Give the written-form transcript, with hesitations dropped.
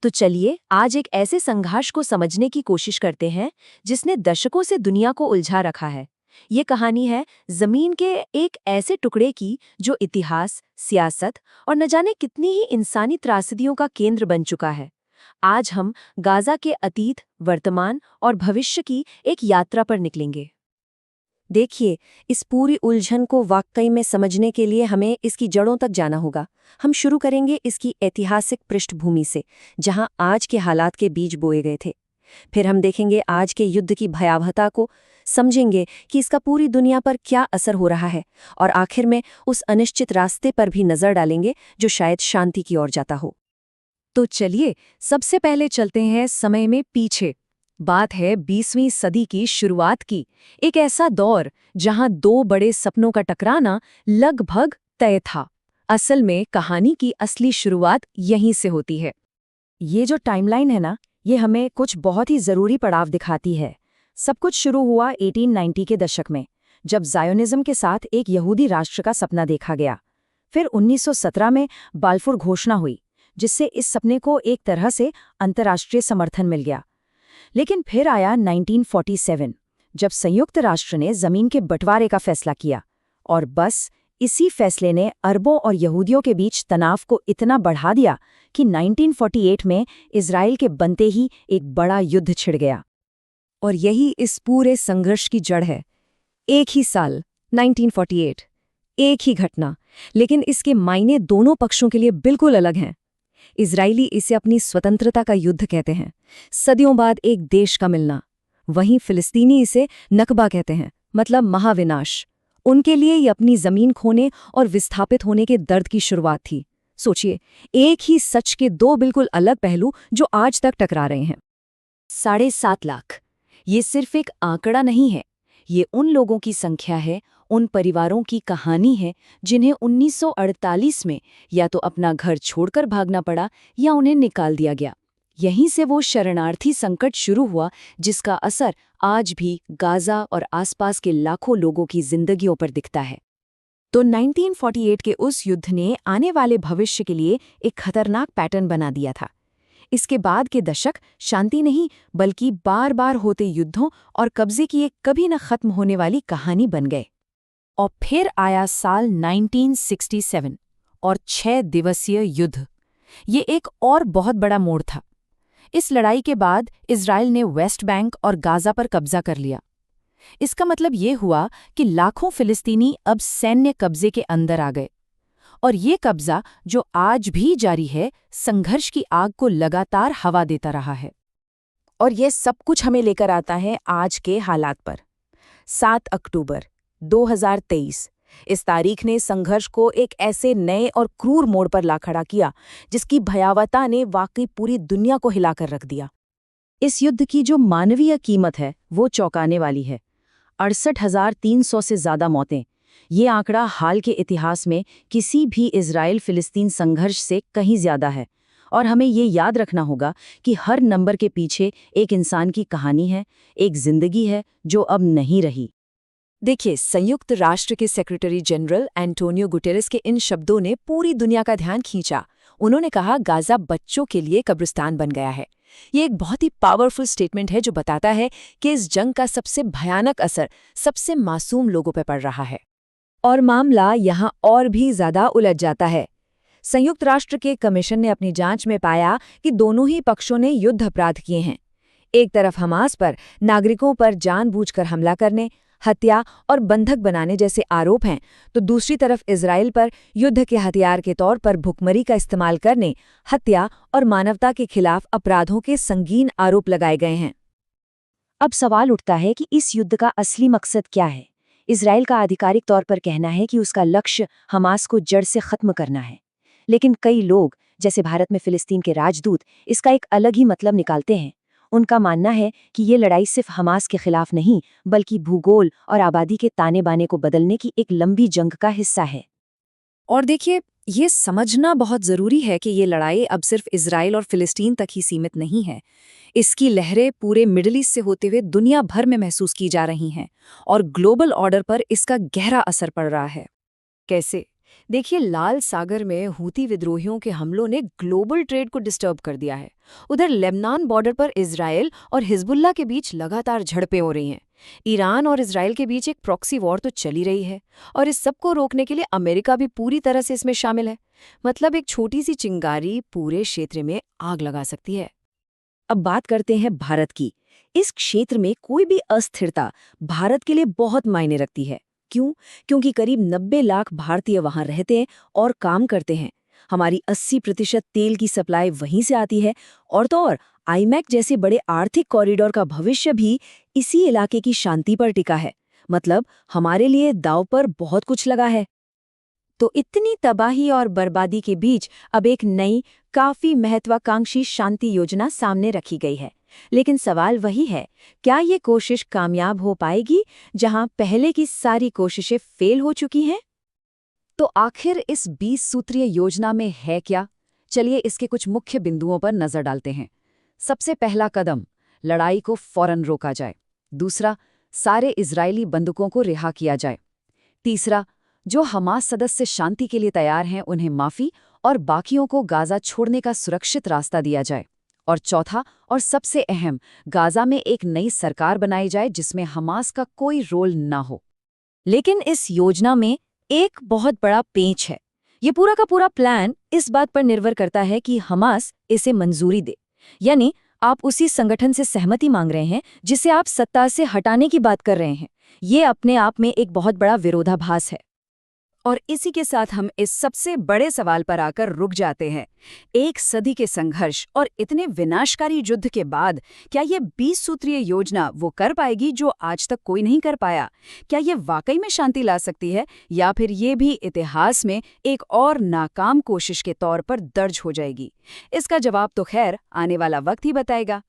तो चलिए आज एक ऐसे संघर्ष को समझने की कोशिश करते हैं जिसने दशकों से दुनिया को उलझा रखा है। ये कहानी है जमीन के एक ऐसे टुकड़े की जो इतिहास, सियासत और न जाने कितनी ही इंसानी त्रासदियों का केंद्र बन चुका है। आज हम गाजा के अतीत, वर्तमान और भविष्य की एक यात्रा पर निकलेंगे। देखिए, इस पूरी उलझन को वाकई में समझने के लिए हमें इसकी जड़ों तक जाना होगा। हम शुरू करेंगे इसकी ऐतिहासिक पृष्ठभूमि से, जहां आज के हालात के बीज बोए गए थे। फिर हम देखेंगे आज के युद्ध की भयावहता को, समझेंगे कि इसका पूरी दुनिया पर क्या असर हो रहा है, और आखिर में उस अनिश्चित रास्ते पर भी नजर डालेंगे जो शायद शांति की ओर जाता हो। तो चलिए, सबसे पहले चलते हैं समय में पीछे। बात है 20वीं सदी की शुरुआत की, एक ऐसा दौर जहां दो बड़े सपनों का टकराना लगभग तय था। असल में कहानी की असली शुरुआत यहीं से होती है। ये जो टाइमलाइन है ना, ये हमें कुछ बहुत ही ज़रूरी पड़ाव दिखाती है। सब कुछ शुरू हुआ 1890 के दशक में, जब ज़ायोनिज़्म के साथ एक यहूदी राष्ट्र का सपना देखा गया। फिर 1917 में बाल्फुर घोषणा हुई, जिससे इस सपने को एक तरह से अंतर्राष्ट्रीय समर्थन मिल गया। लेकिन फिर आया 1947, जब संयुक्त राष्ट्र ने ज़मीन के बंटवारे का फैसला किया, और बस इसी फैसले ने अरबों और यहूदियों के बीच तनाव को इतना बढ़ा दिया कि 1948 में इजराइल के बनते ही एक बड़ा युद्ध छिड़ गया। और यही इस पूरे संघर्ष की जड़ है। एक ही साल 1948, एक ही घटना, लेकिन इसके मायने दोनों पक्षों के लिए बिल्कुल अलग हैं। इजरायली इसे अपनी स्वतंत्रता का युद्ध कहते हैं, सदियों बाद एक देश का मिलना। वहीं फिलिस्तीनी इसे नकबा कहते हैं, मतलब महाविनाश। उनके लिए ये अपनी जमीन खोने और विस्थापित होने के दर्द की शुरुआत थी। सोचिए, एक ही सच के दो बिल्कुल अलग पहलू जो आज तक टकरा रहे हैं। 7.5 लाख, ये सिर्फ एक आंकड़ा नहीं है, ये उन लोगों की संख्या है, उन परिवारों की कहानी है जिन्हें 1948 में या तो अपना घर छोड़कर भागना पड़ा या उन्हें निकाल दिया गया। यहीं से वो शरणार्थी संकट शुरू हुआ जिसका असर आज भी गाजा और आसपास के लाखों लोगों की जिंदगियों पर दिखता है। तो 1948 के उस युद्ध ने आने वाले भविष्य के लिए एक खतरनाक पैटर्न बना दिया था। इसके बाद के दशक शांति नहीं, बल्कि बार बार होते युद्धों और कब्जे की एक कभी न खत्म होने वाली कहानी बन गए। और फिर आया साल 1967 और 6 दिवसीय युद्ध। ये एक और बहुत बड़ा मोड़ था। इस लड़ाई के बाद इजराइल ने वेस्ट बैंक और गाजा पर कब्जा कर लिया। इसका मतलब ये हुआ कि लाखों फिलिस्तीनी अब सैन्य कब्जे के अंदर आ गए। और ये कब्जा, जो आज भी जारी है, संघर्ष की आग को लगातार हवा देता रहा है। और ये सब कुछ हमें लेकर आता है आज के हालात पर। 7 अक्टूबर 2023, इस तारीख ने संघर्ष को एक ऐसे नए और क्रूर मोड़ पर ला खड़ा किया जिसकी भयावहता ने वाकई पूरी दुनिया को हिलाकर रख दिया। इस युद्ध की जो मानवीय कीमत है वो चौंकाने वाली है। 68,300 से ज्यादा मौतें। ये आंकड़ा हाल के इतिहास में किसी भी इजराइल फिलिस्तीन संघर्ष से कहीं ज्यादा है। और हमें ये याद रखना होगा कि हर नंबर के पीछे एक इंसान की कहानी है, एक जिंदगी है जो अब नहीं रही। देखिए, संयुक्त राष्ट्र के सेक्रेटरी जनरल एंटोनियो गुटेरेस के इन शब्दों ने पूरी दुनिया का ध्यान खींचा। उन्होंने कहा, गाजा बच्चों के लिए कब्रिस्तान बन गया है। ये एक बहुत ही पावरफुल स्टेटमेंट है जो बताता है कि इस जंग का सबसे भयानक असर सबसे मासूम लोगों पर पड़ रहा है। और मामला यहाँ और भी ज्यादा उलझ जाता है। संयुक्त राष्ट्र के कमीशन ने अपनी जांच में पाया कि दोनों ही पक्षों ने युद्ध अपराध किए हैं। एक तरफ हमास पर नागरिकों पर जानबूझकर हमला करने, हत्या और बंधक बनाने जैसे आरोप हैं, तो दूसरी तरफ इजराइल पर युद्ध के हथियार के तौर पर भुखमरी का इस्तेमाल करने, हत्या और मानवता के खिलाफ अपराधों के संगीन आरोप लगाए गए हैं। अब सवाल उठता है कि इस युद्ध का असली मकसद क्या है। इजराइल का आधिकारिक तौर पर कहना है कि उसका लक्ष्य हमास को जड़ से खत्म करना है, लेकिन कई लोग, जैसे भारत में फिलिस्तीन के राजदूत, इसका एक अलग ही मतलब निकालते हैं। उनका मानना है कि ये लड़ाई सिर्फ हमास के खिलाफ नहीं, बल्कि भूगोल और आबादी के ताने बाने को बदलने की एक लंबी जंग का हिस्सा है। और देखिए, ये समझना बहुत ज़रूरी है कि ये लड़ाई अब सिर्फ इजराइल और फिलिस्तीन तक ही सीमित नहीं है। इसकी लहरें पूरे मिडल ईस्ट से होते हुए दुनिया भर में महसूस की जा रही हैं, और ग्लोबल ऑर्डर पर इसका गहरा असर पड़ रहा है। कैसे? देखिए, लाल सागर में हूती विद्रोहियों के हमलों ने ग्लोबल ट्रेड को डिस्टर्ब कर दिया है। उधर लेबनान बॉर्डर पर इजराइल और हिजबुल्ला के बीच लगातार झड़पें हो रही हैं। ईरान और इजराइल के बीच एक प्रॉक्सी वॉर तो चली रही है, और इस सब को रोकने के लिए अमेरिका भी पूरी तरह से इसमें शामिल है। मतलब एक छोटी सी चिंगारी पूरे क्षेत्र में आग लगा सकती है। अब बात करते हैं भारत की। इस क्षेत्र में कोई भी अस्थिरता भारत के लिए बहुत मायने रखती है। क्यों? क्योंकि करीब 90 लाख भारतीय वहां रहते हैं और काम करते हैं। हमारी 80% तेल की सप्लाई वहीं से आती है, और तो और आईमैक जैसे बड़े आर्थिक कॉरिडोर का भविष्य भी इसी इलाके की शांति पर टिका है। मतलब हमारे लिए दांव पर बहुत कुछ लगा है। तो इतनी तबाही और बर्बादी के बीच अब एक नई, काफी महत्वाकांक्षी शांति योजना सामने रखी गई है। लेकिन सवाल वही है, क्या ये कोशिश कामयाब हो पाएगी जहां पहले की सारी कोशिशें फेल हो चुकी हैं? तो आखिर इस 20 सूत्रीय योजना में है क्या? चलिए इसके कुछ मुख्य बिंदुओं पर नजर डालते हैं। सबसे पहला कदम, लड़ाई को फौरन रोका जाए। दूसरा, सारे इजरायली बंदूकों को रिहा किया जाए। तीसरा, जो हमास सदस्य शांति के लिए तैयार हैं उन्हें माफी और बाकियों को गाजा छोड़ने का सुरक्षित रास्ता दिया जाए। और चौथा और सबसे अहम, गाजा में एक नई सरकार बनाई जाए जिसमें हमास का कोई रोल ना हो। लेकिन इस योजना में एक बहुत बड़ा पेंच है। ये पूरा का पूरा प्लान इस बात पर निर्भर करता है कि हमास इसे मंजूरी दे। यानी आप उसी संगठन से सहमति मांग रहे हैं जिसे आप सत्ता से हटाने की बात कर रहे हैं। ये अपने आप में एक बहुत बड़ा विरोधाभास है। और इसी के साथ हम इस सबसे बड़े सवाल पर आकर रुक जाते हैं। एक सदी के संघर्ष और इतने विनाशकारी युद्ध के बाद क्या ये 20 सूत्रीय योजना वो कर पाएगी जो आज तक कोई नहीं कर पाया? क्या ये वाकई में शांति ला सकती है, या फिर ये भी इतिहास में एक और नाकाम कोशिश के तौर पर दर्ज हो जाएगी? इसका जवाब तो खैर आने वाला वक्त ही बताएगा।